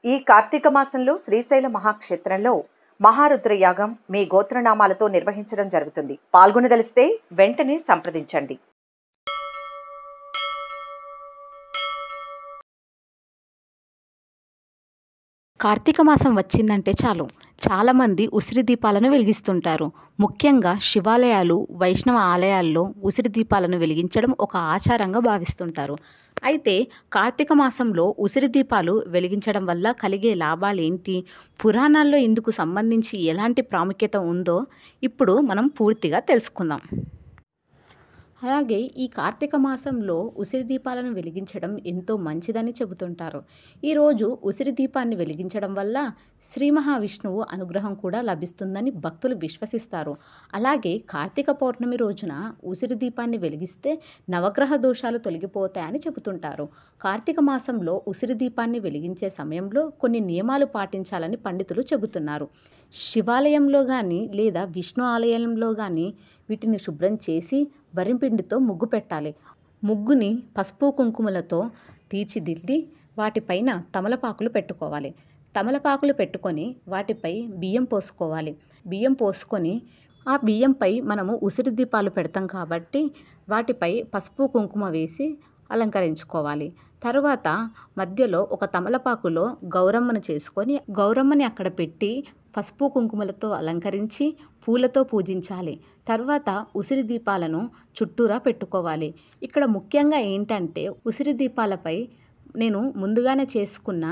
ఈ కార్తీక మాసంలో శ్రీశైల మహాక్షేత్రంలో మహారుద్ర యాగం మీ గోత్రనామాలతో నిర్వహించడం జరుగుతుంది. పాల్గొనదలిస్తే వెంటనే సంప్రదించండి. కార్తీక మాసం వచ్చిందంటే చాలు చాలామంది ఉసిరి దీపాలను వెలిగిస్తుంటారు. ముఖ్యంగా శివాలయాలు, వైష్ణవ ఆలయాల్లో ఉసిరి దీపాలను వెలిగించడం ఒక ఆచారంగా భావిస్తుంటారు. అయితే కార్తీక మాసంలో ఉసిరి దీపాలు వెలిగించడం వల్ల కలిగే లాభాలేంటి, పురాణాల్లో ఇందుకు సంబంధించి ఎలాంటి ప్రాముఖ్యత ఉందో ఇప్పుడు మనం పూర్తిగా తెలుసుకుందాం. అలాగే ఈ కార్తీక మాసంలో ఉసిరి దీపాలను వెలిగించడం ఎంతో మంచిదని చెబుతుంటారు. ఈరోజు ఉసిరి దీపాన్ని వెలిగించడం వల్ల శ్రీ మహావిష్ణువు అనుగ్రహం కూడా లభిస్తుందని భక్తులు విశ్వసిస్తారు. అలాగే కార్తీక పౌర్ణమి రోజున ఉసిరి దీపాన్ని వెలిగిస్తే నవగ్రహ దోషాలు తొలగిపోతాయని చెబుతుంటారు. కార్తీక మాసంలో ఉసిరి దీపాన్ని వెలిగించే సమయంలో కొన్ని నియమాలు పాటించాలని పండితులు చెబుతున్నారు. శివాలయంలో కానీ లేదా విష్ణు ఆలయంలో కానీ వీటిని శుభ్రం చేసి వరింపిండితో ముగ్గు పెట్టాలి. ముగ్గుని పసుపు కుంకుమలతో తీర్చిదిద్ది వాటిపైన తమలపాకులు పెట్టుకోవాలి. తమలపాకులు పెట్టుకొని వాటిపై బియ్యం పోసుకోవాలి. బియ్యం పోసుకొని ఆ బియ్యంపై మనము ఉసిరి దీపాలు పెడతాం కాబట్టి వాటిపై పసుపు కుంకుమ వేసి అలంకరించుకోవాలి. తర్వాత మధ్యలో ఒక తమలపాకులో గౌరమ్మను చేసుకొని గౌరమ్మని అక్కడ పెట్టి పసుపు కుంకుమలతో అలంకరించి పూలతో పూజించాలి. తర్వాత ఉసిరి దీపాలను చుట్టూరా పెట్టుకోవాలి. ఇక్కడ ముఖ్యంగా ఏంటంటే ఉసిరి దీపాలపై నేను ముందుగానే చేసుకున్న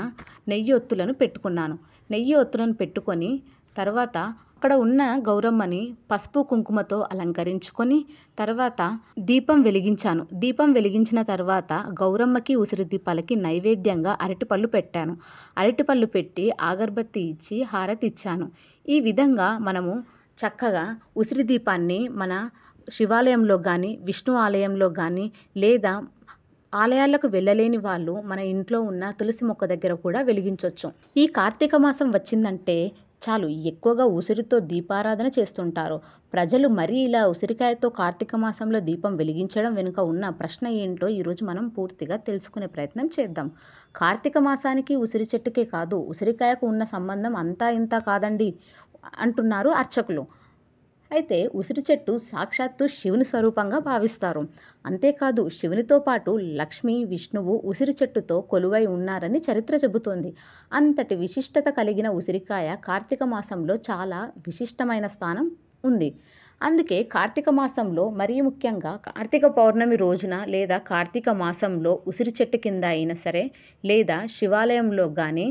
నెయ్యి ఒత్తులను పెట్టుకున్నాను. నెయ్యి ఒత్తులను పెట్టుకొని తర్వాత అక్కడ ఉన్న గౌరమ్మని పసుపు కుంకుమతో అలంకరించుకొని తర్వాత దీపం వెలిగించాను. దీపం వెలిగించిన తర్వాత గౌరమ్మకి ఉసిరి దీపాలకి నైవేద్యంగా అరటిపళ్ళు పెట్టాను. అరటిపళ్ళు పెట్టి అగరబత్తి ఇచ్చి హారతి ఇచ్చాను. ఈ విధంగా మనము చక్కగా ఉసిరి దీపాన్ని మన శివాలయంలో కానీ విష్ణు ఆలయంలో కానీ లేదా ఆలయాలకు వెళ్ళలేని వాళ్ళు మన ఇంట్లో ఉన్న తులసి మొక్క దగ్గర కూడా వెలిగించవచ్చు. ఈ కార్తీక మాసం వచ్చిందంటే చాలు ఎక్కువగా ఉసిరితో దీపారాధన చేస్తుంటారు ప్రజలు. మరీ ఇలా ఉసిరికాయతో కార్తీక మాసంలో దీపం వెలిగించడం వెనుక ఉన్న ప్రశ్న ఏంటో ఈరోజు మనం పూర్తిగా తెలుసుకునే ప్రయత్నం చేద్దాం. కార్తీక మాసానికి ఉసిరి చెట్టుకే కాదు ఉసిరికాయకు ఉన్న సంబంధం అంతా ఇంత కాదండి అంటున్నారు అర్చకులు. అయితే ఉసిరి చెట్టు సాక్షాత్తు శివుని స్వరూపంగా భావిస్తారు. అంతేకాదు శివునితో పాటు లక్ష్మి, విష్ణువు ఉసిరి చెట్టుతో కొలువై ఉన్నారని చరిత్ర చెబుతోంది. అంతటి విశిష్టత కలిగిన ఉసిరికాయ కార్తీక మాసంలో చాలా విశిష్టమైన స్థానం ఉంది. అందుకే కార్తీక మాసంలో మరీ ముఖ్యంగా కార్తీక పౌర్ణమి రోజున లేదా కార్తీక మాసంలో ఉసిరి చెట్టు కింద అయినా సరే లేదా శివాలయంలో కానీ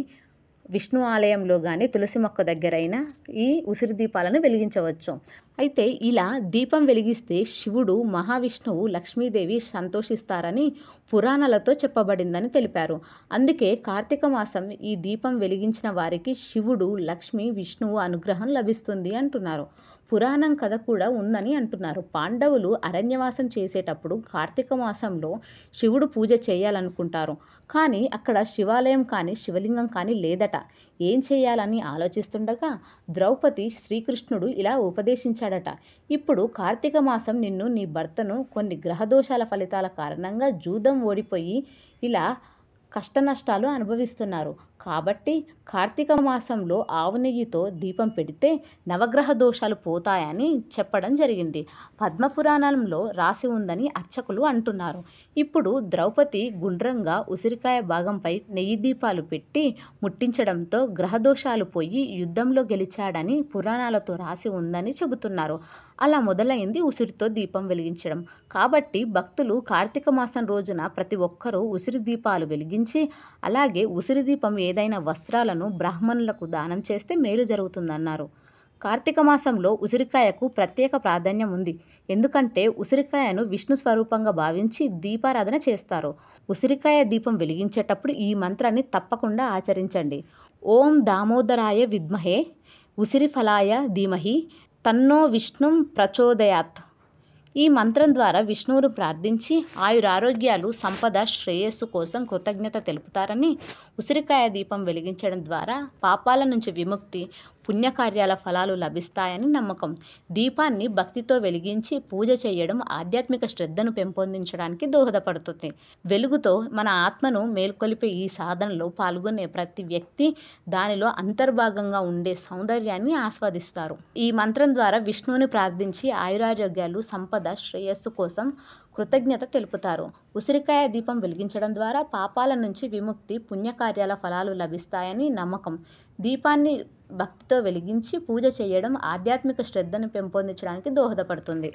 విష్ణు ఆలయంలో కానీ తులసి మొక్క దగ్గరైనా ఈ ఉసిరి దీపాలను వెలిగించవచ్చు. అయితే ఇలా దీపం వెలిగిస్తే శివుడు, మహావిష్ణువు, లక్ష్మీదేవి సంతోషిస్తారని పురాణాలతో చెప్పబడిందని తెలిపారు. అందుకే కార్తీక మాసం ఈ దీపం వెలిగించిన వారికి శివుడు, లక్ష్మి, విష్ణువు అనుగ్రహం లభిస్తుంది అంటున్నారు. పురాణం కథ కూడా ఉందని అంటున్నారు. పాండవులు అరణ్యవాసం చేసేటప్పుడు కార్తీక మాసంలో శివుడు పూజ చేయాలనుకుంటారు. కానీ అక్కడ శివాలయం కానీ శివలింగం కానీ లేదట. ఏం చేయాలని ఆలోచిస్తుండగా ద్రౌపది శ్రీకృష్ణుడు ఇలా ఉపదేశించాడట. ఇప్పుడు కార్తీక మాసం నిన్ను, నీ భర్తను కొన్ని గ్రహదోషాల ఫలితాల కారణంగా జూదం ఓడిపోయి ఇలా కష్టనష్టాలు అనుభవిస్తున్నారు. కాబట్టి కార్తీక మాసంలో ఆవు నెయ్యితో దీపం పెడితే నవగ్రహ దోషాలు పోతాయని చెప్పడం జరిగింది. పద్మపురాణంలో రాసి ఉందని అర్చకులు అంటున్నారు. ఇప్పుడు ద్రౌపది గుండ్రంగా ఉసిరికాయ భాగంపై నెయ్యి దీపాలు పెట్టి ముట్టించడంతో గ్రహదోషాలు పోయి యుద్ధంలో గెలిచాడని పురాణాలతో రాసి ఉందని చెబుతున్నారు. అలా మొదలైంది ఉసిరితో దీపం వెలిగించడం. కాబట్టి భక్తులు కార్తీక మాసం రోజున ప్రతి ఒక్కరూ ఉసిరి దీపాలు వెలిగించి అలాగే ఉసిరి దీపం ఏదైనా వస్త్రాలను బ్రాహ్మణులకు దానం చేస్తే మేలు జరుగుతుందన్నారు. కార్తీక మాసంలో ఉసిరికాయకు ప్రత్యేక ప్రాధాన్యం ఉంది. ఎందుకంటే ఉసిరికాయను విష్ణు స్వరూపంగా భావించి దీపారాధన చేస్తారు. ఉసిరికాయ దీపం వెలిగించేటప్పుడు ఈ మంత్రాన్ని తప్పకుండా ఆచరించండి. ఓం దామోదరాయ విద్మహే ఉసిరి ఫలాయ ధీమహి తన్నో విష్ణుం ప్రచోదయాత్. ఈ మంత్రం ద్వారా విష్ణువును ప్రార్థించి ఆయురారోగ్యాలు, సంపద, శ్రేయస్సు కోసం కృతజ్ఞత తెలుపుతారని, ఉసిరికాయ దీపం వెలిగించడం ద్వారా పాపాల నుంచి విముక్తి, పుణ్యకార్యాల ఫలాలు లభిస్తాయని నమ్మకం. దీపాన్ని భక్తితో వెలిగించి పూజ చేయడం ఆధ్యాత్మిక శ్రద్ధను పెంపొందించడానికి దోహదపడుతుంది. వెలుగుతో మన ఆత్మను మేల్కొలిపే ఈ సాధనలో పాల్గొనే ప్రతి వ్యక్తి దానిలో అంతర్భాగంగా ఉండే సౌందర్యాన్ని ఆస్వాదిస్తారు. ఈ మంత్రం ద్వారా విష్ణువుని ప్రార్థించి ఆయురారోగ్యాలు, సంపద, శ్రేయస్సు కోసం కృతజ్ఞత తెలుపుతారు. ఉసిరికాయ దీపం వెలిగించడం ద్వారా పాపాల నుంచి విముక్తి, పుణ్యకార్యాల ఫలాలు లభిస్తాయని నమ్మకం. దీపాన్ని భక్తితో వెలిగించి పూజ చేయడం ఆధ్యాత్మిక శ్రద్ధను పెంపొందించడానికి దోహదపడుతుంది.